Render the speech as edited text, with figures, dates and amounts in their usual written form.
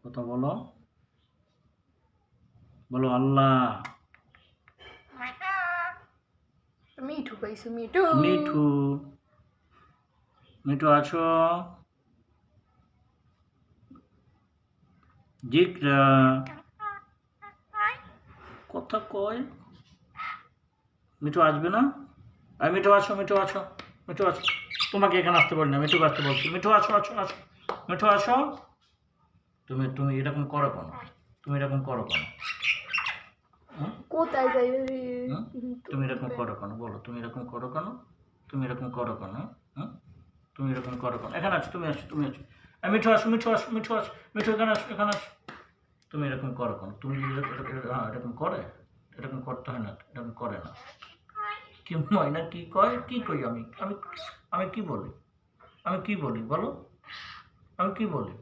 কথা বলো, বলো আল্লাহ। মিঠু কইছো, মিঠু মিঠু, মিঠু আছো? জিকরা কথা কয়, মিঠু আসবে না? আর মিঠু আছো, মিঠু আছো, মিঠু আছো। তোমাকে এখানে আসতে বলি না, মিঠুকে আসতে বলছি। মিঠু আছো, আছো, আছো, মিঠু আছো। তুমি তুমি এরকম করো কেন? তুমি এরকম করো কেন? কোথায় যাইবে রে? তুমি এরকম করো কেন? বলো, তুমি এরকম করো কেন? তুমি এরকম করো কেন? তুমি এরকম করো কেন? এখানে আছো, তুমি আছো, তুমি আছো। মিঠু আসো, মিঠু আসো, মিঠু আসো, মিঠু এখানে আসো, এখানে আসো। তুমি এরকম করো কেন? তুমি যদি এরকম করে, এরকম করতে হয় না, এরকম করে না। কি ময়না কি কয়? কি কই আমি? আমি আমি কি বলি? আমি কি বলি বলো? আমি কি বলি?